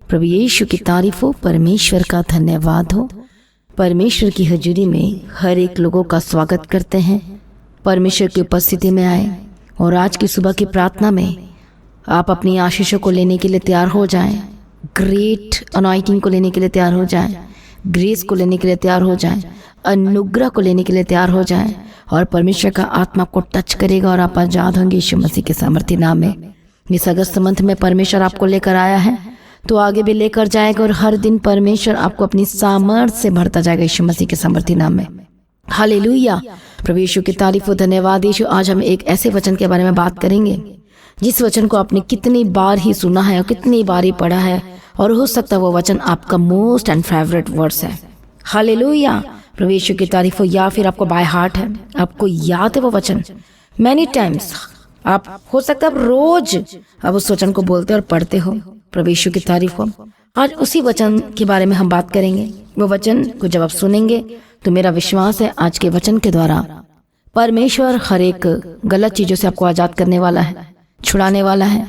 प्रभु यीशु की तारीफ हो, परमेश्वर का धन्यवाद हो। परमेश्वर की हजूरी में हर एक लोगों का स्वागत करते हैं। परमेश्वर की उपस्थिति में आए और आज की सुबह की प्रार्थना में आप अपनी आशीषों को लेने के लिए तैयार हो जाएं। ग्रेट अनॉइंटिंग को लेने के लिए तैयार हो जाएं, ग्रेस को लेने के लिए तैयार हो जाएं, अनुग्रह को लेने के लिए तैयार हो जाएं और परमेश्वर का आत्मा को टच करेगा और आप आजाद होंगे यीशु मसीह के सामर्थ्य नाम में। इस अगस्त मंथ में परमेश्वर आपको लेकर आया है तो आगे भी लेकर जाएगा और हर दिन परमेश्वर आपको अपनी सामर्थ्य से भरता जाएगा यीशु मसीह के सामर्थ्य नाम में। हालेलुया, प्रभु यीशु की तारीफ हो, धन्यवाद यीशु। आज हम एक ऐसे वचन के बारे में बात करेंगे जिस वचन को आपने कितनी बार ही सुना है और कितनी बार ही पढ़ा है और हो सकता है वो वचन आपका मोस्ट एंड फेवरेट वर्ड्स है। हालेलुया, प्रभु यीशु की तारीफ हो। या फिर आपको बाय हार्ट है, आपको याद है वो वचन मैनी टाइम्स। आप हो सकता है आप रोज अब उस वचन को बोलते और पढ़ते हो। प्रभु यीशु की तारीफ हो। आज उसी वचन के बारे में हम बात करेंगे। वो वचन को जब आप सुनेंगे तो मेरा विश्वास है आज के वचन के द्वारा परमेश्वर हर एक गलत चीजों से आपको आजाद करने वाला है, छुड़ाने वाला है।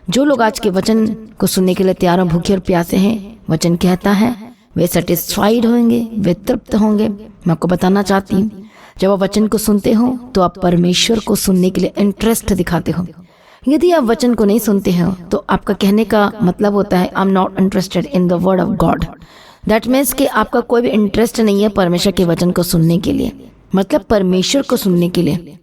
जो लोग आज के वचन को सुनने के लिए तैयार और भूखे और प्यासे हैं, वचन कहता है वे सेटिस्फाइड होंगे, वे तृप्त होंगे। मैं आपको बताना चाहती हूँ, जब आप वचन को सुनते हो तो आप परमेश्वर को सुनने के लिए इंटरेस्ट दिखाते हो। यदि आप वचन को नहीं सुनते हो तो आपका कहने का मतलब होता है I am not interested in the word of God. That means कि आपका कोई भी इंटरेस्ट नहीं है परमेश्वर के वचन को सुनने के लिए, मतलब परमेश्वर को सुनने के लिए।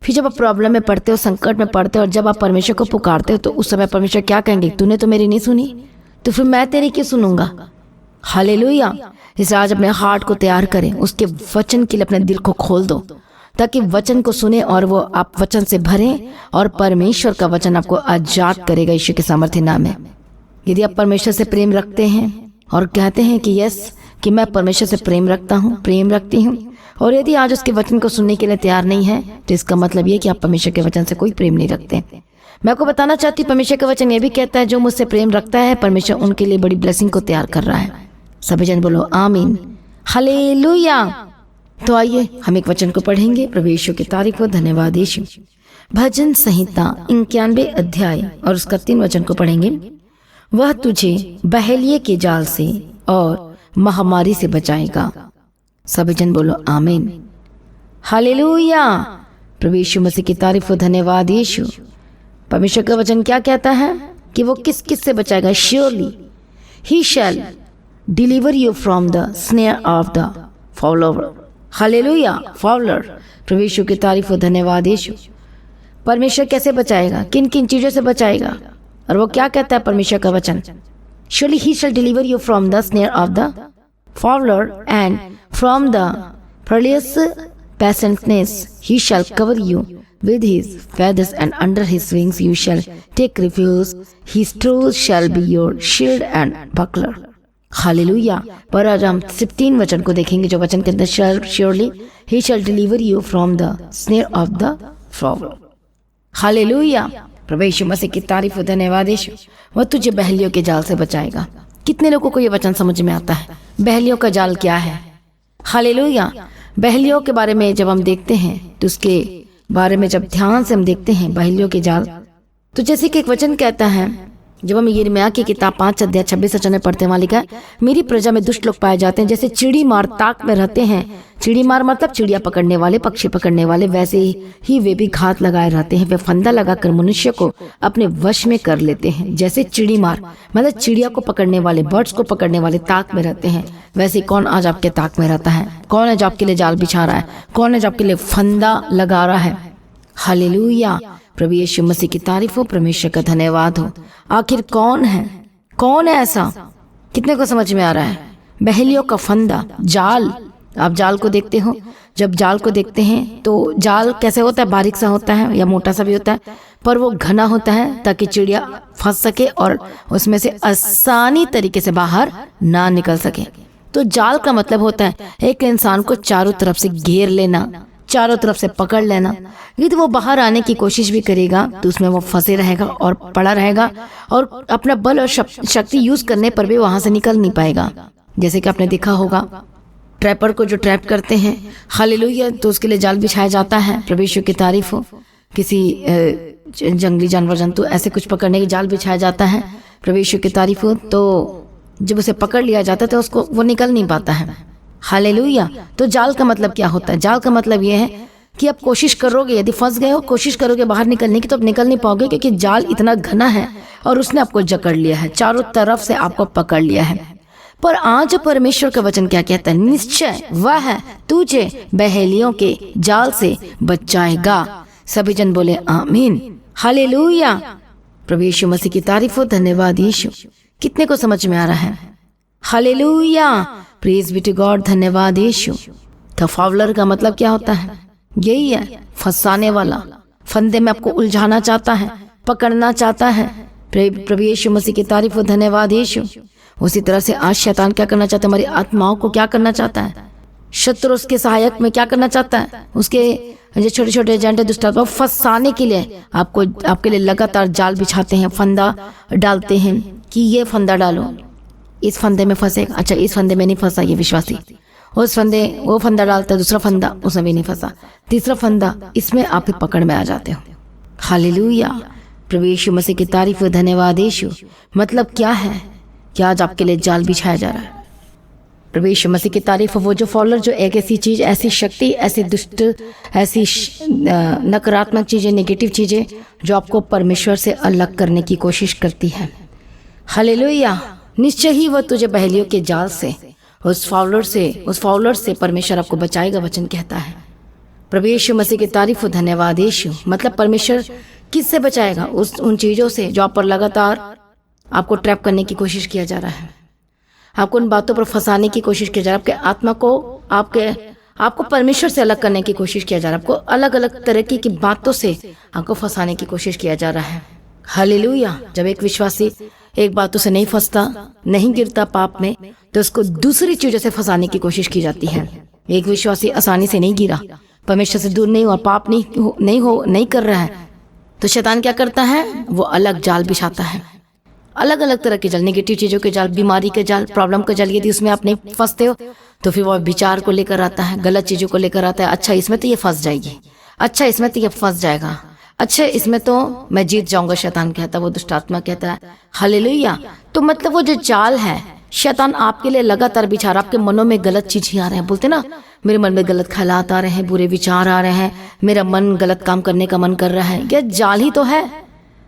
फिर जब आप प्रॉब्लम में पड़ते हो, संकट में पड़ते हो और जब आप परमेश्वर को पुकारते हो तो उस समय परमेश्वर क्या कहेंगे, तूने तो मेरी नहीं सुनी तो फिर मैं तेरी क्यों सुनूंगा। हालेलुया। इसलिए आज अपने हार्ट को तैयार करें, उसके वचन के लिए अपने दिल को खोल दो ताकि वचन को सुने और वो आप वचन से भरें और परमेश्वर का वचन आपको आजाद करेगा यीशु के सामर्थ्य नाम में। यदि आप परमेश्वर से प्रेम रखते हैं और कहते हैं कि यस कि मैं परमेश्वर से प्रेम रखता हूँ, प्रेम रखती हूँ, और यदि आज उसके वचन को सुनने के लिए तैयार नहीं है तो इसका मतलब ये कि आप परमेश्वर के वचन से कोई प्रेम नहीं रखते। मैं आपको बताना चाहती हूँ परमेश्वर का वचन ये भी कहता है जो मुझसे प्रेम रखता है परमेश्वर उनके लिए बड़ी ब्लेसिंग को तैयार कर रहा है। सभी जन बोलो आमीन, हालेलुया। तो आइए हम एक वचन को पढ़ेंगे। प्रभु यीशु की तारीफ हो, धन्यवाद यीशु। भजन संहिता 91 अध्याय और उसका 3 वचन को पढ़ेंगे। वह तुझे बहेलिये के जाल से और महामारी से बचाएगा। सभी जन बोलो आमीन, हालेलुया। प्रभु यीशु मसीह की तारीफ हो, धन्यवाद यीशु। परमेश्वर का वचन क्या कहता है कि वो किस किस से बचाएगा। Surely he shall deliver you from the snare of the follower. Hallelujah, follower. प्रभु यीशु की तारीफ हो, धन्यवाद यीशु। परमेश्वर कैसे बचाएगा, किन किन चीजों से बचाएगा, और वो क्या कहता है परमेश्वर का वचन। Surely he shall deliver you from the snare of the fowler and from the perilous pestilence. He shall cover you with his feathers and under his wings you shall take refuge. His truth shall be your shield and buckler. Hallelujah. पर आज हम 16 वचन को देखेंगे जो वचन के अंदर surely he shall deliver you from the snare of the fowler. Hallelujah, प्रभु यीशु मसीह की तारीफ हो, धन्यवाद यीशु। वह तुझे बहेलियों के जाल से बचाएगा। कितने लोगों को ये वचन समझ में आता है बहेलियों का जाल क्या है। हालेलुया। बहेलियों के बारे में जब हम देखते हैं तो उसके बारे में जब ध्यान से हम देखते हैं बहेलियों के जाल, तो जैसे कि एक वचन कहता है जब हम यिर्मयाह की किताब 5 अध्याय 26 वचन में पढ़ते हैं, वहां लिखा है मेरी प्रजा में दुष्ट लोग पाए जाते हैं जैसे चिड़ी मार ताक में रहते हैं। चिड़ी मार मतलब चिड़िया पकड़ने वाले, पक्षी पकड़ने वाले, वैसे ही वे भी घात लगाए रहते हैं। वे फंदा लगाकर मनुष्य को अपने वश में कर लेते हैं। जैसे चिड़ी मार मतलब चिड़िया को पकड़ने वाले, बर्ड्स को पकड़ने वाले ताक में रहते हैं, वैसे कौन आज आपके ताक में रहता है। कौन है जो आपके लिए जाल बिछा रहा है, कौन है जो आपके लिए फंदा लगा रहा है। हालेलुया, प्रभु यीशु मसीह की तारीफ हो, परमेश्वर का धन्यवाद हो। आखिर कौन है, कौन है ऐसा, कितने को समझ में आ रहा है। बहेलियों का फंदा, जाल। आप जाल को देखते हो, जब जाल को देखते हैं तो जाल कैसे होता है, बारीक सा होता है या मोटा सा भी होता है, पर वो घना होता है ताकि चिड़िया फंस सके और उसमें से आसानी तरीके से बाहर ना निकल सके। तो जाल का मतलब होता है एक इंसान को चारों तरफ से घेर लेना, चारों तरफ से पकड़ लेना। यदि वो बाहर आने की कोशिश भी करेगा तो उसमें वो फंसे रहेगा और पड़ा रहेगा और अपना बल और शक्ति यूज करने पर भी वहां से निकल नहीं पाएगा। जैसे कि आपने देखा होगा ट्रैपर को जो ट्रैप करते हैं, हालेलुया, तो उसके लिए जाल बिछाया जाता है। प्रभु यीशु की तारीफ हो। किसी जंगली जानवर जंतु ऐसे कुछ पकड़ने की जाल बिछाया जाता है, प्रभु यीशु की तारीफ हो, तो जब उसे पकड़ लिया जाता है तो उसको वो निकल नहीं पाता है। हालेलुया। तो जाल का मतलब क्या होता है? जाल का मतलब ये है कि आप कोशिश करोगे, यदि फंस गए हो, कोशिश करोगे बाहर निकलने की, तो आप निकल नहीं पाओगे, क्योंकि जाल इतना घना है और उसने आपको जकड़ लिया है, चारों तरफ से आपको पकड़ लिया है। पर आज परमेश्वर का वचन क्या कहता है? निश्चय वह तुझे बहेलियों के जाल से बचाएगा। सभी जन बोले आमीन, हालेलुया। प्रभु यीशु मसीह की तारीफ हो, धन्यवाद यीशु। कितने को समझ में आ रहा है? Hallelujah, praise be to God, धन्यवाद यीशु। तो फावलर का मतलब क्या होता है? यही है, फंसाने वाला, फंदे में आपको उलझाना चाहता है, पकड़ना चाहता है। प्रभु यीशु मसीह की तारीफ हो, धन्यवाद यीशु। उसी तरह से आज शैतान क्या करना चाहता है? हमारी आत्माओं को क्या करना चाहता है? शत्रु उसके सहायक में क्या करना चाहता है? उसके जो छोटे छोटे एजेंट है दुष्ट आत्मा, फंसाने के लिए आपको, आपके लिए लगातार जाल बिछाते हैं, फंदा डालते हैं कि ये फंदा डालो, इस फंदे में फंसेगा, अच्छा इस फंदे में नहीं फंसा ये विश्वासी, उस फंदे वो फंदा डालता है, दूसरा फंदा उसमें भी नहीं फंसा, तीसरा फंदा, इसमें आप ही पकड़ में आ जाते हो। हालेलुया, प्रभु यीशु मसीह की तारीफ, धन्यवाद यीशु। मतलब क्या है कि आज आपके लिए जाल बिछाया जा रहा है। प्रभु यीशु मसीह की तारीफ। वो जो फॉलोअर, जो एक ऐसी चीज, ऐसी शक्ति, ऐसी दुष्ट, ऐसी नकारात्मक चीजें, नेगेटिव चीजें जो आपको परमेश्वर से अलग करने की कोशिश करती है। हालेलुया। निश्चय ही वह तुझे बहेलियों के जाल से, उस फाउलर से परमेश्वर आपको बचाएगा, वचन कहता है। प्रभु यीशु मसीह की तारीफ, धन्यवाद यीशु। मतलब परमेश्वर किससे बचाएगा? उन चीजों से जो आप पर लगातार आपको ट्रैप करने की कोशिश किया जा रहा है, आपको उन बातों पर फंसाने की कोशिश किया जा रहा है, आपके आत्मा को, आपको परमेश्वर से अलग करने की कोशिश किया जा रहा है, आपको अलग अलग तरह की बातों से आपको फंसाने की कोशिश किया जा रहा है। हालेलुया। जब एक विश्वासी एक बातों से नहीं फंसता, नहीं गिरता पाप में, तो उसको दूसरी चीजों से फंसाने की कोशिश की जाती है। एक विश्वासी आसानी से नहीं गिरा, परमेश्वर से दूर नहीं हुआ, पाप नहीं कर रहा है, तो शैतान क्या करता है? वो अलग जाल बिछाता है, अलग अलग तरह के जाल, नेगेटिव चीजों के जाल, बीमारी के जाल, प्रॉब्लम के जाल। यदि उसमें आप नहीं फंसते हो तो फिर वो विचार को लेकर आता है, गलत चीजों को लेकर आता है। अच्छा इसमें तो ये फंस जाएगी, अच्छा इसमें तो ये फंस जाएगा, अच्छा इसमें तो मैं जीत जाऊंगा, शैतान कहता है, वो दुष्ट आत्मा कहता है। हालेलुया। तो मतलब वो जो जाल है, शैतान आपके लिए लगातार बिछा रहा, आपके मनों में गलत चीजें आ रहे हैं, बोलते ना मेरे मन में गलत ख्यालात आ रहे हैं, बुरे विचार आ रहे हैं, मेरा मन गलत काम करने का मन कर रहा है। यह जाल ही तो है,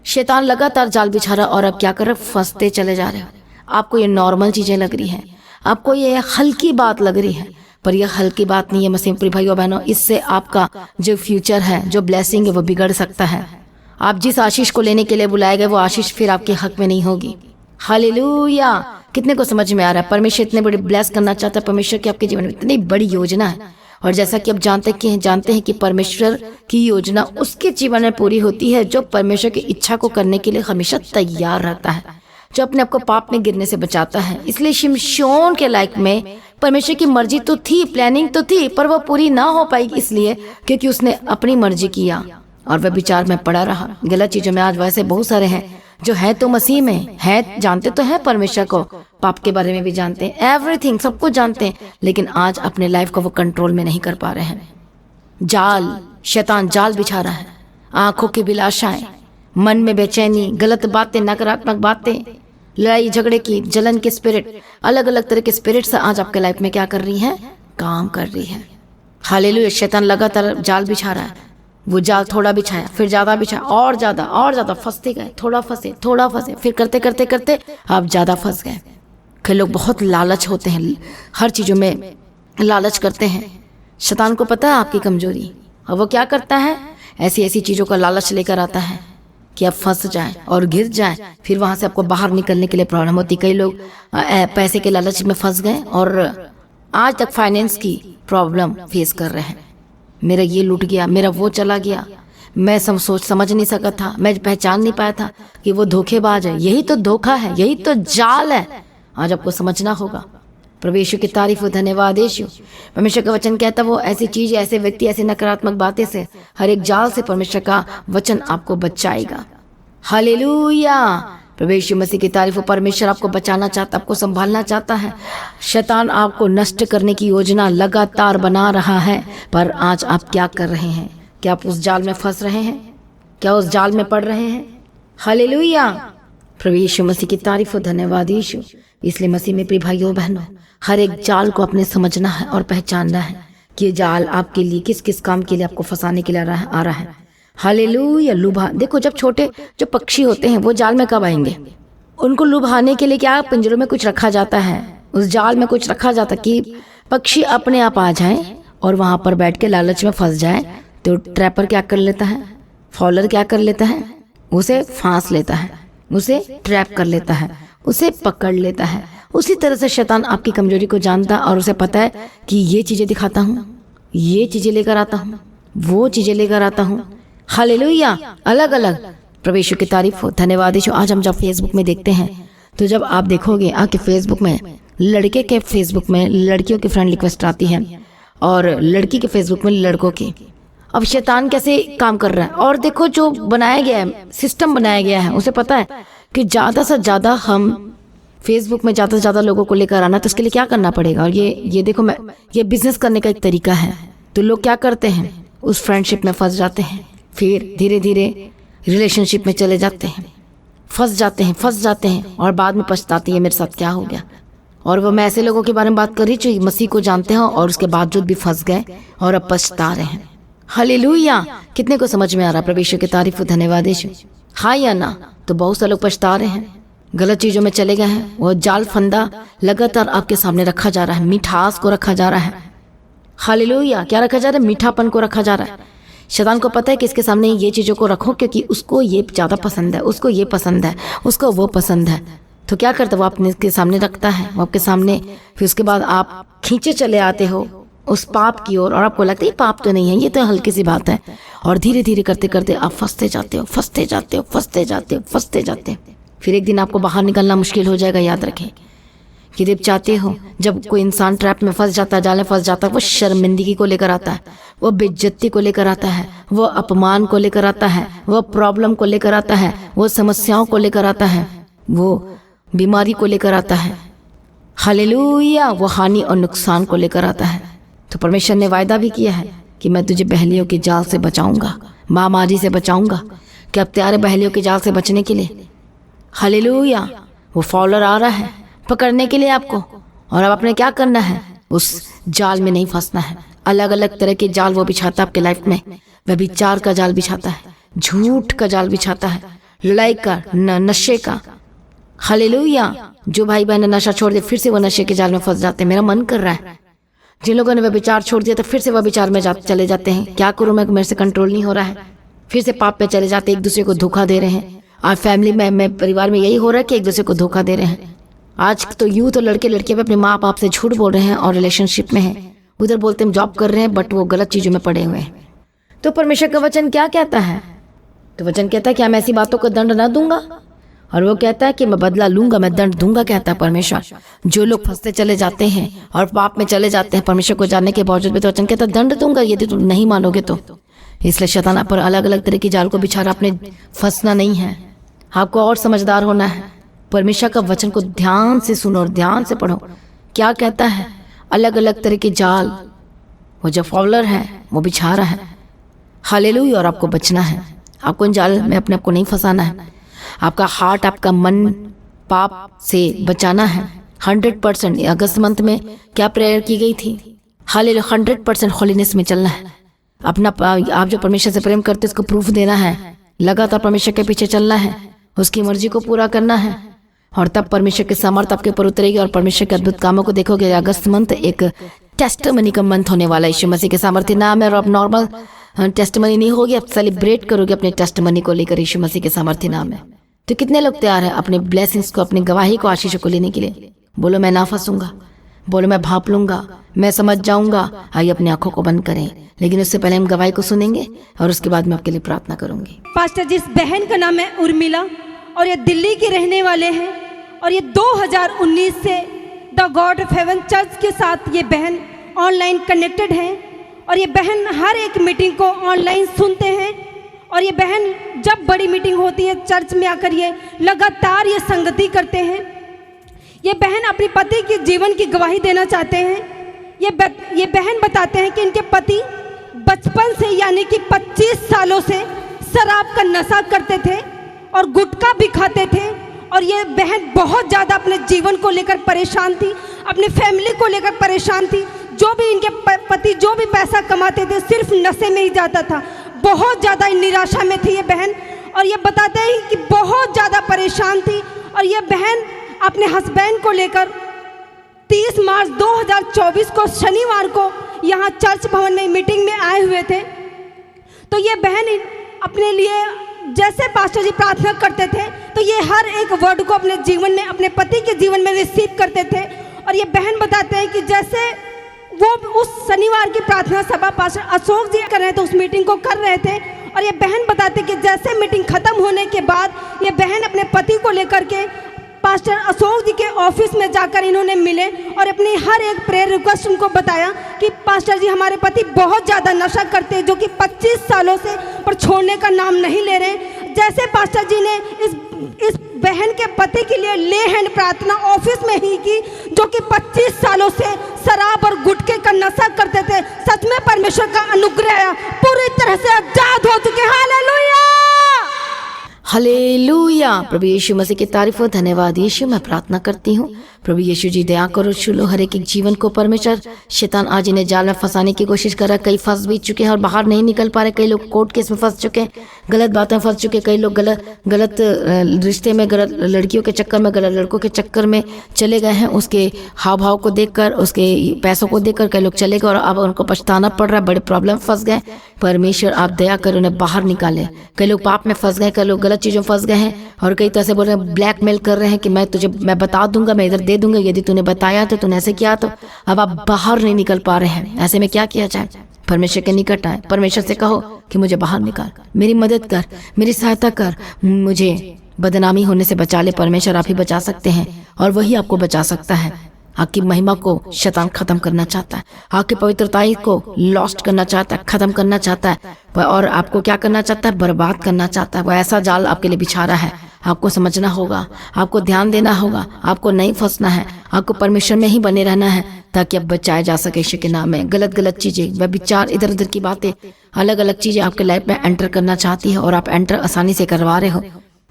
शैतान लगातार जाल बिछा रहा, और अब क्या कर रहे? फंसते चले जा रहे हो। आपको ये नॉर्मल चीजें लग रही हैं, आपको ये हल्की बात लग रही है, पर यह हल्की बात नहीं है मसीह प्रिय भाइयों बहनों। इससे आपका जो फ्यूचर है, जो ब्लेसिंग है, वो बिगड़ सकता है। आप जिस आशीष को लेने के लिए बुलाए गए, वो आशीष फिर आपके हक में नहीं होगी। हालेलुया। कितने को समझ में आ रहा है? परमेश्वर इतने बड़े ब्लेस करना चाहता है, परमेश्वर की आपके जीवन में इतनी बड़ी योजना है। और जैसा कि आप जानते हैं कि परमेश्वर की योजना उसके जीवन में पूरी होती है जो परमेश्वर की इच्छा को करने के लिए हमेशा तैयार रहता है, जो अपने आप को पाप में गिरने से बचाता है। इसलिए शिमशोन के लाइफ में परमेश्वर की मर्जी तो थी, प्लानिंग तो थी, पर वो पूरी ना हो पाई, इसलिए क्योंकि उसने अपनी मर्जी किया और वह विचार में पड़ा रहा। गलत चीजों में आज वैसे बहुत सारे हैं जो है तो मसीह में है, जानते तो है परमेश्वर को, पाप के बारे में भी जानते हैं, एवरीथिंग सब कुछ जानते हैं, लेकिन आज अपने लाइफ को वो कंट्रोल में नहीं कर पा रहे हैं। जाल, शैतान जाल बिछा रहा है, आंखों की विलासाएं, मन में बेचैनी, गलत बातें, नकारात्मक बातें, लड़ाई झगड़े की, जलन के स्पिरिट, अलग अलग तरह के स्पिरिट से आज आपके लाइफ में क्या कर रही है? काम कर रही है। हालेलुया। शैतान लगातार जाल बिछा रहा है, वो जाल थोड़ा बिछाया, फिर ज्यादा बिछाया, और ज्यादा फंसते गए, थोड़ा फंसे, फिर करते करते करते आप ज्यादा फंस गए। कई लोग बहुत लालच होते हैं, हर चीजों में लालच करते हैं। शैतान को पता है आपकी कमजोरी, और वो क्या करता है? ऐसी चीजों का लालच लेकर आता है कि आप फंस जाएं और गिर जाएं, फिर वहां से आपको बाहर निकलने के लिए प्रॉब्लम होती। कई लोग पैसे के लालच में फंस गए और आज तक फाइनेंस की प्रॉब्लम फेस कर रहे हैं। मेरा ये लूट गया, मेरा वो चला गया, मैं समझ नहीं सका था, मैं पहचान नहीं पाया था कि वो धोखेबाज है। यही तो धोखा है, यही तो जाल है। आज आपको समझना होगा। प्रभु यीशु की तारीफ हो, धन्यवाद यीशु। परमेश्वर का वचन कहता है वो ऐसी चीज, ऐसे व्यक्ति, ऐसी नकारात्मक बातें से, हर एक जाल से परमेश्वर का वचन आपको बचाएगा। हालेलुया। प्रभु यीशु मसीह की तारीफ हो। परमेश्वर आपको बचाना चाहता, आपको संभालना चाहता है। शैतान आपको नष्ट करने की योजना लगातार बना रहा है, पर आज आप क्या कर रहे हैं? क्या आप उस जाल में फंस रहे हैं? क्या उस जाल में पड़ रहे हैं? हालेलुया, प्रभु यीशु मसीह की तारीफ हो, धन्यवाद यीशु। इसलिए मसीह में प्रिय भाइयों बहनों, हर एक जाल को अपने समझना है और पहचानना है कि ये जाल आपके लिए किस किस काम के लिए आपको फंसाने के लिए आ रहा है। हालेलुया, लुभा। देखो, जब छोटे जो पक्षी होते हैं वो जाल में कब आएंगे? उनको लुभाने के लिए क्या पिंजरों में कुछ रखा जाता है, उस जाल में कुछ रखा जाता है कि पक्षी अपने आप आ जाए और वहां पर बैठ के लालच में फंस जाए। तो ट्रैपर क्या कर लेता है, फॉलर क्या कर लेता है, उसे फांस लेता है, उसे ट्रैप कर लेता है, उसे पकड़ लेता है। उसी तरह से शैतान आपकी कमजोरी को जानता है और उसे पता है कि ये चीजें दिखाता हूँ, ये चीजें लेकर आता हूँ, वो चीजें लेकर आता हूँ। हालेलुया, अलग अलग। प्रभु यीशु की तारीफ हो, धन्यवाद यीशु। आज हम जब फेसबुक में देखते हैं तो जब आप देखोगे आपके फेसबुक में, लड़के के फेसबुक में लड़कियों की फ्रेंड रिक्वेस्ट आती है और लड़की के फेसबुक में लड़कों की। अब शैतान कैसे काम कर रहा है? और देखो, जो बनाया गया है, सिस्टम बनाया गया है, उसे पता है कि ज़्यादा से ज़्यादा हम फेसबुक में ज़्यादा से ज़्यादा लोगों को लेकर आना, तो इसके लिए क्या करना पड़ेगा। और ये देखो, ये बिजनेस करने का एक तरीका है। तो लोग क्या करते हैं, उस फ्रेंडशिप में फंस जाते हैं, फिर धीरे धीरे रिलेशनशिप में चले जाते हैं, फंस जाते हैं और बाद में पछताते हैं मेरे साथ क्या हो गया। और वो मैं ऐसे लोगों के बारे में बात कर रही जो मसीह को जानते हैं और उसके बावजूद भी फंस गए और अब पछता रहे हैं। हालेलुया, कितने को समझ में आ रहा? प्रभु यीशु की तारीफ, धन्यवाद यीशु। हाँ या ना? तो बहुत से लोग पछता रहे हैं, गलत चीजों में चले गए हैं। वो जाल फंदा लगातार आपके सामने रखा जा रहा है, मिठास को रखा जा रहा है। हालेलुया, क्या रखा जा रहा है? मीठापन को रखा जा रहा है। शैतान को पता है कि इसके सामने ये चीजों को रखो क्योंकि उसको ये ज्यादा पसंद है, उसको ये पसंद है, उसको वो पसंद है। तो क्या करता है, वो अपने के सामने रखता है, वो आपके सामने। फिर उसके बाद आप खींचे चले आते हो उस पाप की ओर और आपको लगता है पाप तो नहीं है, ये तो हल्की सी बात है। और धीरे धीरे करते करते आप फंसते जाते हो। फिर एक दिन आपको बाहर निकलना मुश्किल हो जाएगा। याद रखें कि जब चाहते हो, जब कोई इंसान ट्रैप में फंस जाता है, जाल में फंस जाता है, वो शर्मिंदगी को लेकर आता है, वो बेइज्जती को लेकर आता है, वो अपमान को लेकर आता है, वो प्रॉब्लम को लेकर आता है, वो समस्याओं को लेकर आता है, वो बीमारी को लेकर आता है। हालेलुया, वो हानि और नुकसान को लेकर आता है। तो परमेश्वर ने वायदा भी किया है कि मैं तुझे बहलियों के जाल से बचाऊंगा, महामारी से बचाऊंगा। कि अब तैयार है बहलियों के जाल से बचने के लिए? हालेलुया, वो फॉलर आ रहा है पकड़ने के लिए आपको, और अब आपने क्या करना है, उस जाल में नहीं फंसना है। अलग अलग तरह के जाल वो बिछाता है आपके लाइफ में। व्यभिचार का जाल बिछाता है, झूठ का जाल बिछाता है, लड़ाई का, नशे का। हालेलुया, जो भाई बहन ने नशा छोड़ दिया फिर से वो नशे के जाल में फंस जाते हैं। मेरा मन कर रहा है, जिन लोगों ने व्यभिचार छोड़ दिया तो फिर से व्यभिचार में चले जाते हैं। क्या करूं मैं, मेरे से कंट्रोल नहीं हो रहा है, फिर से पाप पे चले जाते, एक दूसरे को धोखा दे रहे हैं। आज फैमिली में, परिवार में यही हो रहा है कि एक दूसरे को धोखा दे रहे हैं। आज तो यूँ तो लड़के लड़कियां भी अपने माँ बाप से झूठ बोल रहे हैं और रिलेशनशिप में हैं। उधर बोलते हैं जॉब कर रहे हैं, बट वो गलत चीज़ों में पड़े हुए हैं। तो परमेश्वर का वचन क्या कहता है? तो वचन कहता है कि मैं ऐसी बातों को दंड ना दूंगा, और वो कहता है कि मैं बदला लूंगा, मैं दंड दूंगा, कहता है परमेश्वर। जो लोग फंसते चले जाते हैं और पाप में चले जाते हैं, परमेश्वर को जानने के बावजूद भी तो वचन कहता है दंड दूंगा यदि तुम नहीं मानोगे तो। इसलिए शैतान पर अलग अलग तरह की जाल को बिछा रहा, आपने फंसना नहीं है, आपको और समझदार होना है। परमेश्वर का वचन को ध्यान से सुनो और ध्यान से पढ़ो। क्या कहता है? अलग अलग तरह के जाल वो जो फॉलर है वो बिछा रहा है। हालेलुया, और आपको बचना है। आपको इन जाल में अपने आप को नहीं फंसाना है। आपका हार्ट, आपका मन पाप से बचाना है 100%। अगस्त मंथ में क्या प्रेयर की गई थी? हालेलुया, 100% होलीनेस में चलना है। अपना आप जो परमेश्वर से प्रेम करते उसको प्रूफ देना है, लगातार परमेश्वर के पीछे चलना है, उसकी मर्जी को पूरा करना है, और तब परमेश्वर की सामर्थ्य आपके ऊपर उतरेगी और परमेश्वर के अद्भुत कामों को देखोगे। अगस्त मंथ एक टेस्टमनी का मंथ होने वाला है। यीशु मसीह के सामर्थ्य नाम है, और अब नॉर्मल टेस्टमनी नहीं होगी, अब सेलिब्रेट करोगे अपने टेस्टमनी को लेकर। यीशु मसीह के सामर्थ्य नाम है। तो कितने लोग तैयार हैं अपने ब्लेसिंग्स को, अपनी गवाही को, आशीषों को लेने के लिए? बोलो मैं ना फंसूंगा, बोलो मैं भाप लूंगा, मैं समझ जाऊंगा। आइए अपनी आंखों को बंद करें, लेकिन उससे पहले हम गवाही को सुनेंगे और उसके बाद मैं आपके लिए प्रार्थना करूंगी। पास्टर जी, इस बहन का नाम है उर्मिला और ये दिल्ली के रहने वाले हैं, और ये 2019 से the God of haven church के साथ ये बहन ऑनलाइन कनेक्टेड हैं, और ये बहन हर एक मीटिंग को ऑनलाइन सुनते हैं। और ये बहन जब बड़ी मीटिंग होती है चर्च में आकर ये लगातार ये संगति करते हैं। ये बहन अपने पति के जीवन की गवाही देना चाहते हैं। ये बहन बताते हैं कि इनके पति बचपन से यानी कि 25 सालों से शराब का नशा करते थे और गुटखा भी खाते थे। और ये बहन बहुत ज़्यादा अपने जीवन को लेकर परेशान थी, अपनी फैमिली को लेकर परेशान थी। जो भी इनके पति जो भी पैसा कमाते थे सिर्फ नशे में ही जाता था। बहुत ज़्यादा निराशा में थी ये बहन, और ये बताते हैं कि बहुत ज़्यादा परेशान थी। और ये बहन अपने हस्बैंड को लेकर 30 मार्च 2024 को शनिवार को यहाँ चर्च भवन में मीटिंग में आए हुए थे। तो ये बहन अपने लिए जैसे पास्टर जी प्रार्थना करते थे तो ये हर एक वर्ड को अपने जीवन में, अपने पति के जीवन में रिसीव करते थे। और ये बहन बताते हैं कि जैसे वो उस शनिवार की प्रार्थना सभा पास्टर अशोक जी कर रहे थे, उस मीटिंग को कर रहे थे। और ये बहन बताते कि जैसे मीटिंग खत्म होने के बाद ये बहन अपने पति को लेकर के पास्टर अशोक जी के ऑफिस में जाकर इन्होंने मिले और अपनी हर एक प्रेयर रिक्वेस्ट उनको बताया कि पास्टर जी हमारे पति बहुत ज़्यादा नशा करते हैं, जो कि 25 सालों से पर छोड़ने का नाम नहीं ले रहे। जैसे पास्टर जी ने इस बहन के पति के लिए ले हैंड प्रार्थना ऑफिस में ही की, जो कि 25 सालों से शराब और गुटखे का नशा करते थे, सच में परमेश्वर का अनुग्रह पूरी तरह से आजाद हो चुके। Hallelujah, hallelujah. प्रभु यीशु मसीह की तारीफ हो। धन्यवाद यीशु। मैं प्रार्थना करती हूँ प्रभु यीशु जी दया करो, छू लो हर एक जीवन को परमेश्वर। शैतान आज इन्हें जाल में फंसाने की कोशिश कर रहा है। कई फंस भी चुके हैं और बाहर नहीं निकल पा रहे। कई लोग कोर्ट केस में फंस चुके हैं, गलत बातें फंस चुके हैं। कई लोग गलत रिश्ते में, गलत लड़कियों के चक्कर में, गलत लड़कों के चक्कर में चले गए हैं। उसके हाव भाव को देखकर, उसके पैसों को देखकर कई लोग चले गए और अब उनको पछताना पड़ रहा है। बड़े प्रॉब्लम फंस गए। परमेश्वर आप दया कर उन्हें बाहर निकाले। कई लोग पाप में फंस गए, कई लोग गलत चीज़ों में फंस गए हैं और कई तरह से बोल रहे हैं, ब्लैकमेल कर रहे हैं कि मैं बता दूंगा, मैं इधर दे दूंगा, यदि तूने बताया तो तूने ऐसे किया। तो अब आप बाहर नहीं निकल पा रहे हैं। ऐसे में क्या किया जाए? परमेश्वर के निकट आए, परमेश्वर से कहो कि मुझे बाहर निकाल, मेरी मदद कर, मेरी सहायता कर, मुझे बदनामी होने से बचा ले। परमेश्वर आप ही बचा सकते हैं और वही आपको बचा सकता है। आपकी महिमा को शैतान खत्म करना चाहता है, आपकी पवित्रताई को लॉस्ट करना चाहता है, खत्म करना चाहता है और आपको क्या करना चाहता है? बर्बाद करना चाहता है। वो ऐसा जाल आपके लिए बिछा रहा है। आपको समझना होगा, आपको ध्यान देना होगा, आपको नहीं फंसना है, आपको परमेश्वर में ही बने रहना है ताकि आप बचाए जा सके। यीशु के नाम में गलत चीजें, व्यभिचार, इधर उधर की बातें, अलग अलग चीजें आपके लाइफ में एंटर करना चाहती है और आप एंटर आसानी से करवा रहे हो।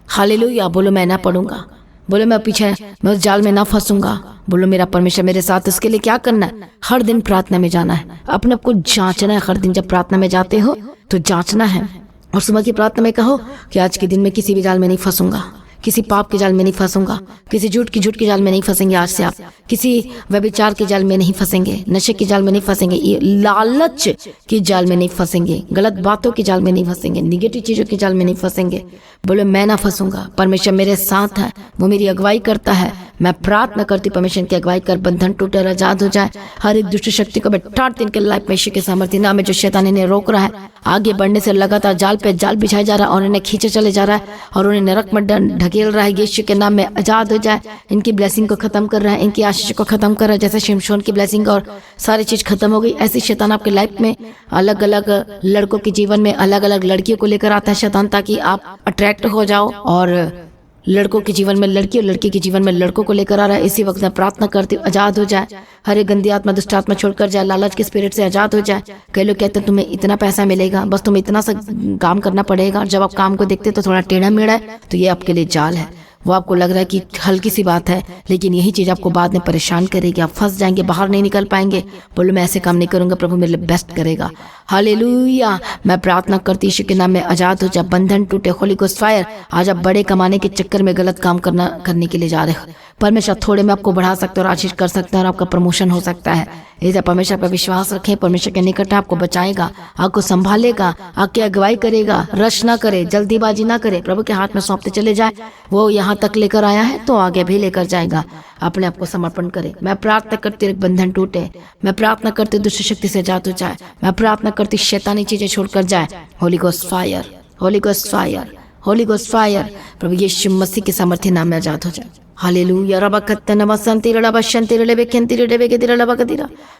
हालेलुया। बोलो मैं ना पढ़ूंगा, बोलो मैं पीछे, मैं उस जाल में ना फंसूंगा। बोलो मेरा परमेश्वर मेरे साथ। उसके लिए क्या करना है? हर दिन प्रार्थना में जाना है, अपने आप को जांचना है। हर दिन जब प्रार्थना में जाते हो तो जांचना है और सुबह की प्रार्थना में कहो कि आज के दिन में किसी भी जाल में नहीं फंसूंगा, किसी पाप के जाल में नहीं फंसूंगा, किसी झूठ की जाल में नहीं फंसेंगे। आज से आप किसी व्यभिचार के जाल में नहीं फंसेंगे, नशे की जाल में नहीं फंसेंगे, ये लालच की जाल में नहीं फंसेंगे, गलत बातों की जाल में नहीं फंसेंगे, निगेटिव चीजों की जाल में नहीं फंसेंगे। बोलो मैं ना फंसूंगा, परमेश्वर मेरे साथ है, वो मेरी अगुवाई करता है। मैं प्रार्थना करती परमेश्वर की अगुवाई कर, बंधन टूटे और आजाद हो जाए। हर एक दुष्ट शक्ति को बैठाते इनके लाइफ में यीशु के सामर्थ्य नाम में। जो शैतान इन्हें रोक रहा है आगे बढ़ने से, लगातार जाल पे जाल बिछाया जा रहा है और इन्हें खींचे चले जा रहा है और उन्हें नरक में ढकेल रहा है, यीशु के नाम में आजाद हो जाए। इनकी ब्लेसिंग को खत्म कर रहा है, इनकी आशीष को खत्म कर रहा है। जैसे शिमशोन की ब्लेसिंग और सारी चीज खत्म हो गई, ऐसी शैतान आपके लाइफ में अलग अलग लड़कों के जीवन में अलग अलग लड़कियों को लेकर आता है शैतान, ताकि आप अट्रैक्ट हो जाओ। और लड़कों के जीवन में लड़की और लड़की के जीवन में लड़कों को लेकर आ रहा है। इसी वक्त मैं प्रार्थना करती हूँ आजाद हो जाए, हर एक गंदी आत्मा, दुष्ट आत्मा छोड़कर जाए, लालच के स्पिरिट से आजाद हो जाए। कई लोग कहते हैं तुम्हें इतना पैसा मिलेगा, बस तुम्हें इतना सा काम करना पड़ेगा। जब आप काम को देखते तो थोड़ा टेढ़ा मेढ़ा है, तो ये आपके लिए जाल है। वो आपको लग रहा है कि हल्की सी बात है, लेकिन यही चीज आपको बाद में परेशान करेगी। आप फंस जाएंगे, बाहर नहीं निकल पाएंगे। बोलो मैं ऐसे काम नहीं करूंगा, प्रभु मेरे लिए बेस्ट करेगा। हालेलुया। मैं प्रार्थना करती यीशु के नाम में आजाद हो जा, बंधन टूटे, होली गोस्ट फायर। आज आप बड़े कमाने के चक्कर में गलत काम करने के लिए जा रहे हो। परमेश्वर थोड़े में आपको बढ़ा सकता है और आशीष कर सकता है और आपका प्रमोशन हो सकता है। इसे परमेश्वर पर विश्वास रखें, परमेश्वर के निकट आपको बचाएगा, आपको संभालेगा, आपकी अगुवाई करेगा। रश ना करे, जल्दीबाजी ना करे, प्रभु के हाथ में सौंपते चले जाए। वो यहाँ तक लेकर आया है तो आगे भी लेकर जाएगा। अपने आप को समर्पण करे। मैं प्रार्थना करती हूँ बंधन टूटे, मैं प्रार्थना करती हूँ दुष्ट शक्ति से आजाद हो जाए, मैं प्रार्थना करती हूँ शैतानी चीजें छोड़कर जाए। Holy ghost fire, holy ghost fire, holy ghost fire. प्रभु यीशु मसीह के सामर्थ्य नाम में आजाद हो जाए। हालेलुया।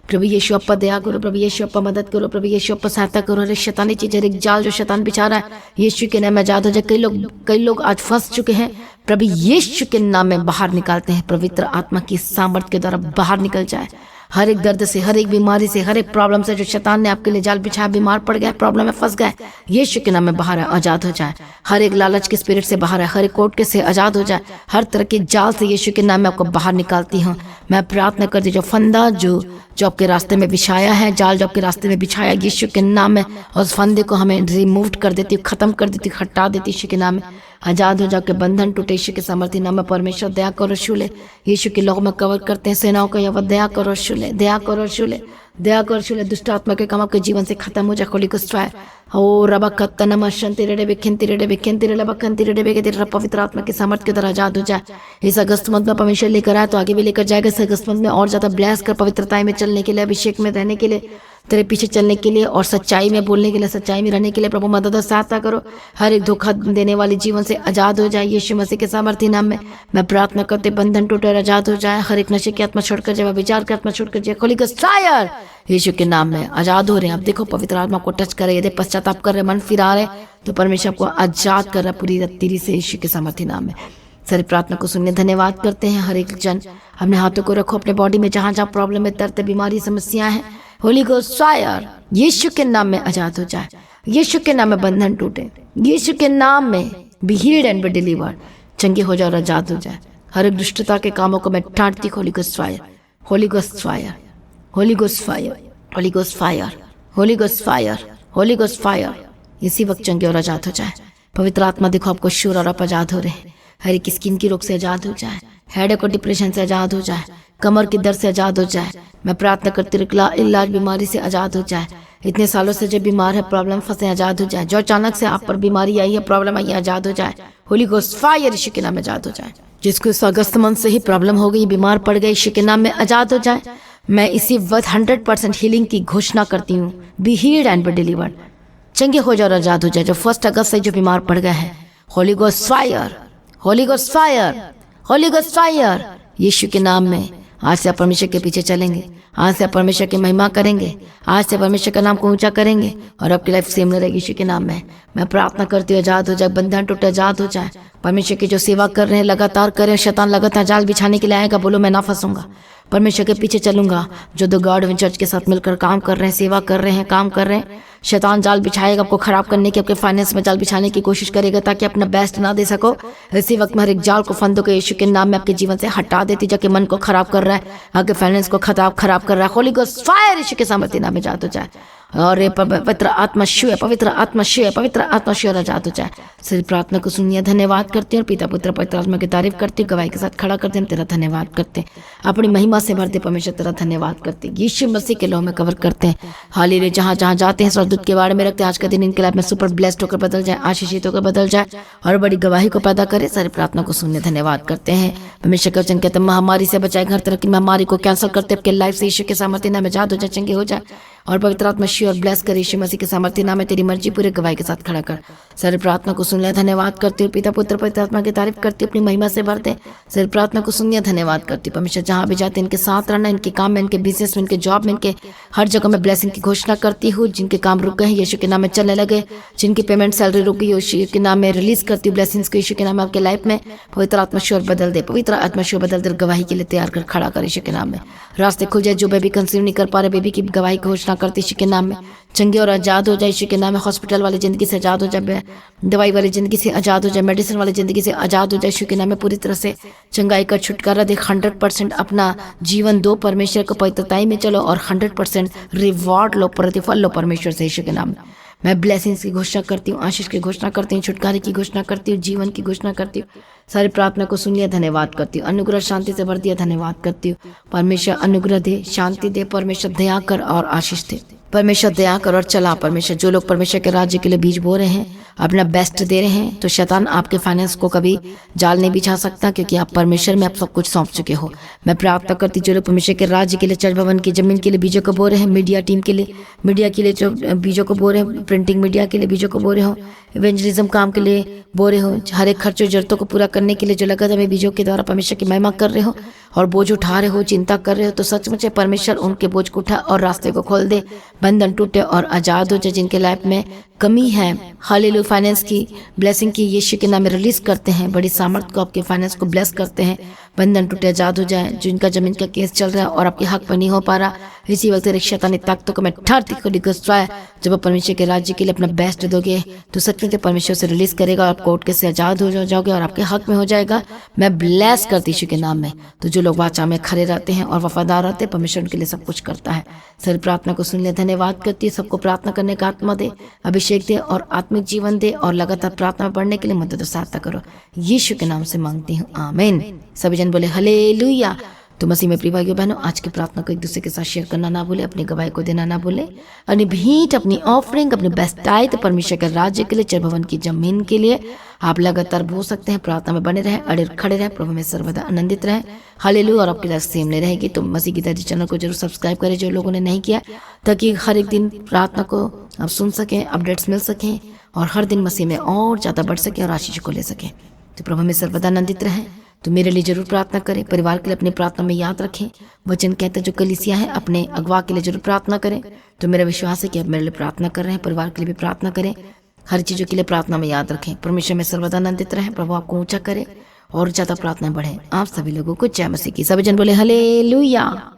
प्रभु यीशु अप्पा दया करो, प्रभु यीशु अप्पा मदद करो, प्रभु यीशु अप्पा सहायता करो। अरे शैतानी चीजें, एक जाल जो शैतान बिछा रहा है, यीशु के नाम में आजाद हो जाए। कई लोग आज फंस चुके हैं, प्रभु यीशु के नाम में बाहर निकालते हैं। पवित्र आत्मा की सामर्थ्य के द्वारा बाहर निकल जाए। हर एक दर्द से, हर एक बीमारी से, हर एक प्रॉब्लम से जो शैतान ने आपके लिए जाल बिछाया, बीमार पड़ गया, प्रॉब्लम में फंस गए, यीशु के नाम में बाहर है, आजाद हो जाए। हर एक लालच के स्पिरिट से बाहर है, हर एक कोर्ट के से आजाद हो जाए, हर तरह के जाल से यीशु के नाम में आपको बाहर निकालती हूँ। मैं प्रार्थना करती हूँ जो फंदा जो आपके रास्ते में बिछाया है, जाल जो आपके रास्ते में बिछाया, यीशु के नाम में उस फंदे को हमें रिमूव कर देती हूँ, खत्म कर देती हूँ, हटा देती यीशु के नाम में। आजाद हो जाके बंधन टूटे यीशु के सामर्थ्य नाम में। परमेश्वर दया करो शूले, यीशु के लोग में कवर करते हैं सेनाओं का यहोवा, दया करो शूले, दया करो शूले, दया करो शूले। दुष्ट आत्मा के काम आपके जीवन से खत्म हो जाए। होली गोस्ट फायर ओ रबा कत्तनम शंति रेडे बिखंति रेडे बिखंति रेडे बखंति रेडे बेके तेरा पवित्र आत्मा के सामर्थ्य के द्वारा आजाद हो जाए। इस अगस्त मंथ में परमेश्वर लेकर आए तो आगे भी लेकर जाएगा। इस अगस्त मंथ में और ज्यादा ब्लेस कर, पवित्रताएं में चलने के लिए, अभिषेक में रहने के लिए, तेरे पीछे चलने के लिए और सच्चाई में बोलने के लिए, सच्चाई में रहने के लिए प्रभु मदद और सहायता करो। हर एक धोखा देने वाले जीवन से आजाद हो जाए यीशु मसीह के सामर्थ्य नाम में। मैं प्रार्थना करते बंधन टूटे और आजाद हो जाए। हर एक नशे की आत्मा छोड़कर जाए, विचार की आत्मा छोड़कर जाए, होली गोस्ट फायर यीशु के नाम में आजाद हो रहे हैं। आप देखो पवित्र आत्मा को टच करे, यदि पश्चाताप कर रहे, मन फिरा रहे, तो परमेश्वर आपको आजाद कर रहा पूरी रत्तीरी से यीशु के सामर्थ्य नाम में। सारी प्रार्थना को सुनने धन्यवाद करते हैं। हर एक जन अपने हाथों को रखो अपने बॉडी में, जहां जहां प्रॉब्लम है, दर्द, बीमारी, समस्याएं हैं, होली गोस्ट फायर यीशु के नाम में आजाद हो जाए। यीशु के नाम में बंधन टूटे, यीशु के नाम में be healed and be delivered, चंगे हो जाए और आजाद हो जाए। हर एक दुष्टता के कामों को मैं डांटती, holy ghost fire, holy ghost fire, holy ghost fire, holy ghost fire, holy ghost fire, holy ghost fire. इसी वक्त चंगे और आजाद हो जाए। पवित्र आत्मा देखो आपको शूर और आप आजाद हो रहे हैं। हर एक स्किन की रोग से आजाद हो जाए, हेडेक और डिप्रेशन से आजाद हो जाए, कमर की दर्द से आजाद हो जाए। मैं प्रार्थना करती हूँ इलाज बीमारी से आजाद हो जाए। इतने सालों से जो बीमार है, प्रॉब्लम फंसे, आजाद हो जाए। जो अचानक से आप पर बीमारी आई है, प्रॉब्लम आई है, आजाद हो जाए। होली गोस्ट फायर यीशु के नाम में आजाद हो जाए। जिसको इस अगस्त मंथ से ही प्रॉब्लम हो गई, बीमार पड़ गए, यीशु के नाम में आजाद हो जाए। मैं इसी वक्त 100% हीलिंग की घोषणा करती हूँ। Be healed and be delivered, चंगे हो जाए और आजाद हो जाए। जो 1 अगस्त से जो बीमार पड़ गए हैं, holy ghost fire, holy ghost fire, holy ghost fire Yeshu के नाम में। आज से आप परमेश्वर के पीछे चलेंगे, आज से आप परमेश्वर की महिमा करेंगे, आज से परमेश्वर का नाम को ऊंचा करेंगे और आपकी लाइफ सेम रहेगी यीशु के नाम में। मैं प्रार्थना करती हूँ आजाद हो जाए, बंधन टूटे, आजाद हो जाए। परमेश्वर की जो सेवा कर रहे हैं लगातार करें। शैतान लगातार जाल बिछाने के लिए आएगा, बोलो मैं ना फंसूंगा, परमेश्वर के पीछे चलूंगा। जो द गॉड विन चर्च के साथ मिलकर काम कर रहे हैं, सेवा कर रहे हैं, काम कर रहे हैं, शैतान जाल बिछाएगा आपको खराब करने की, आपके फाइनेंस में जाल बिछाने की कोशिश करेगा ताकि अपना बेस्ट ना दे सको। इसी वक्त में हर एक जाल को, फंदों को यीशु के नाम में आपके जीवन से हटा देती, जाके मन को खराब कर रहा है, आपके फाइनेंस को खराब कर रहा है। होली गोस्ट फायर यीशु के सामर्थ्य नाम में आजाद हो जाए। और ये पवित्र आत्मा शिव, पवित्र आत्मा शिव, पवित्र आत्मा शिव आजाद हो जाए। सिर्फ प्रार्थना को सुनिए, धन्यवाद करते हैं और पिता पुत्र पवित्र आत्मा की तारीफ करते हैं, गवाही के साथ खड़ा करते हैं, तेरा धन्यवाद करते हैं, अपनी महिमा से भरते परमेश्वर तेरा धन्यवाद करते हैं। यीशु मसीह के लौ में कवर करते हैं। हालेलुया। जहाँ जहाँ जाते हैं स्वर्गदूत के बारे में रखते हैं। आज का दिन इनके लाइफ में सुपर ब्लेस्ड होकर बदल जाए, आशीषित होकर बदल जाए और बड़ी गवाही को पैदा करे। सारी प्रार्थना को सुनने धन्यवाद करते हैं। परमेश्वर का वचन कहते हैं महामारी से बचाए, हर तरह की महामारी को कैंसिल करते आपके लाइफ से यीशु के सामर्थ्य नाम में आजाद हो जाए, चंगे हो जाए और पवित्र आत्मा शिव और ब्लेस कर यीशु मसीह के सामर्थ्य नाम में तेरी मर्जी पूरे गवाही के साथ खड़ा कर। सारी प्रार्थना को सुन लिया, धन्यवाद करती हूँ। पिता पुत्र पवित्र आत्मा की तारीफ करती हूँ, अपनी महिमा से भरते। सारी प्रार्थना को सुन लिया, धन्यवाद करती हूँ। परमेश्वर जहाँ भी जाते इनके साथ रहना, इनके काम में, इनके बिजनेस में, इनके जॉब में, इनके हर जगह में ब्लेसिंग की घोषणा करती हूँ। जिनके काम रुक गए यीशु के नाम में चलने लगे, जिनकी पेमेंट सैलरी रुक गई यीशु के नाम में रिलीज करती हूँ ब्लेसिंग्स को यीशु के नाम में आपके लाइफ में। पवित्र आत्मा शिव बदल दे, पवित्र आत्मा शिव बदल दे, गवाही के लिए तैयार कर खड़ा कर यीशु के नाम में। रास्ते खुल जाए, जो बेबी कंसीव नहीं कर पा रहे बेबी की गवाही घोषणा करती यीशु के नाम में। चंगे और आजाद हो जाए यीशु के नाम में। हॉस्पिटल वाली जिंदगी से आजाद हो जाए, दवाई वाली जिंदगी से आजाद हो जाए, मेडिसिन वाली जिंदगी से आजाद हो जाए यीशु के नाम में। पूरी तरह से चंगाई का छुटकारा दे। 100% अपना जीवन दो परमेश्वर को, पवित्रताई में चलो और 100% रिवॉर्ड लो, प्रतिफल लो परमेश्वर से यीशु के नाम में। मैं ब्लेसिंग्स की घोषणा करती हूँ, आशीष की घोषणा करती हूँ, छुटकारे की घोषणा करती हूँ, जीवन की घोषणा करती हूँ। सारी प्रार्थना को सुन लिया, धन्यवाद करती हूँ। अनुग्रह शांति से भर दिया, धन्यवाद करती हूँ। परमेश्वर अनुग्रह दे, शांति दे, परमेश्वर दया कर और आशीष दे। परमेश्वर दया कर और चला। परमेश्वर जो लोग परमेश्वर के राज्य के लिए बीज बो रहे हैं, अपना बेस्ट दे रहे हैं, तो शैतान आपके फाइनेंस को कभी जाल नहीं बिछा सकता, क्योंकि आप परमेश्वर में आप सब कुछ सौंप चुके हो। मैं प्रार्थना करती जो लोग परमेश्वर के राज्य के लिए, चर्च भवन की जमीन के लिए बीजों को बो रहे हैं, मीडिया टीम के लिए, मीडिया के लिए जो बीजों को बो रहे हैं, प्रिंटिंग मीडिया के लिए बीजों को बो रहे हो, इवेंजलिज्म काम के लिए बो रहे हो, हर एक खर्चों जरूरतों को पूरा करने के लिए जो लगातार हमें बीजों के द्वारा परमेश्वर की महिमा कर रहे हो और बोझ उठा रहे हो, चिंता कर रहे हो, तो सचमुच परमेश्वर उनके बोझ को उठा और रास्ते को खोल दे, बंधन टूटे और आजाद हो जाए। जिनके लाइफ में कमी है, हालेलुया, फाइनेंस की ब्लेसिंग की यीशु के नाम में रिलीज करते हैं। बड़ी सामर्थ को आपके फाइनेंस को ब्लेस करते हैं। बंधन टूटे, आजाद हो जाए। जिनका जमीन का केस चल रहा है और आपके हक पर नहीं हो पा रहा, इसी वक्त शैतानी ताकतों को मैं ठारती को निगलवाया। जब आप परमेश्वर के राज्य के लिए अपना बेस्ट दोगे तो सच में परमेश्वर से रिलीज करेगा, आप कोर्ट के से आजाद हो जाओगे और आपके हक में हो जाएगा। मैं ब्लेस करती यीशु के नाम में। तो जो लोग वाचा में खड़े रहते हैं और वफादार रहते हैं, परमेश्वर उनके लिए सब कुछ करता है। सर प्रार्थना को सुन ले, धन्यवाद करती है। सबको प्रार्थना करने का आत्मा दे, अभिषेक दे और आत्मिक जीवन दे और लगातार प्रार्थना में बढ़ने के लिए मदद और सहायता करो। यीशु के नाम से मांगती हूँ, आमीन। सभी जन बोले हालेलुया। तो मसीह में प्रिय भाइयों बहनों, आज की प्रार्थना को एक दूसरे के साथ शेयर करना ना भूले, अपनी गवाही को देना ना भूले, अपनी भेंट, अपनी ऑफरिंग, अपनी बेस्ट टाइट परमेश्वर के राज्य के लिए, चर भवन की जमीन के लिए आप लगातार बोल सकते हैं। प्रार्थना में बने रहे, अड़े खड़े रहे, प्रभु में सर्वदा आनंदित रहे। हालेलुया। और आपकी लाइफ सेम नहीं रहेगी तो मसीह की दर्जी चैनल को जरूर सब्सक्राइब करें जो लोगों ने नहीं किया, ताकि हर एक दिन प्रार्थना को आप सुन सकें, अपडेट्स मिल सकें और हर दिन मसीह में और ज़्यादा बढ़ सकें और आशीष को ले सकें। तो प्रभु में सर्वदा आनंदित रहें। तो मेरे लिए जरूर प्रार्थना करें, परिवार के लिए अपनी प्रार्थना में याद रखें। वचन कहते हैं जो कलीसिया है अपने अगवा के लिए जरूर प्रार्थना करें। तो मेरा विश्वास है कि आप मेरे लिए प्रार्थना कर रहे हैं, परिवार के लिए भी प्रार्थना करें, हर चीज़ों के लिए प्रार्थना में याद रखें। परमेश्वर में सर्वदा आनंदित रहें, प्रभु आपको ऊंचा करे और ज़्यादा प्रार्थना बढ़े। आप सभी लोगों को जय मसीह की। सभी जन बोले हालेलुया।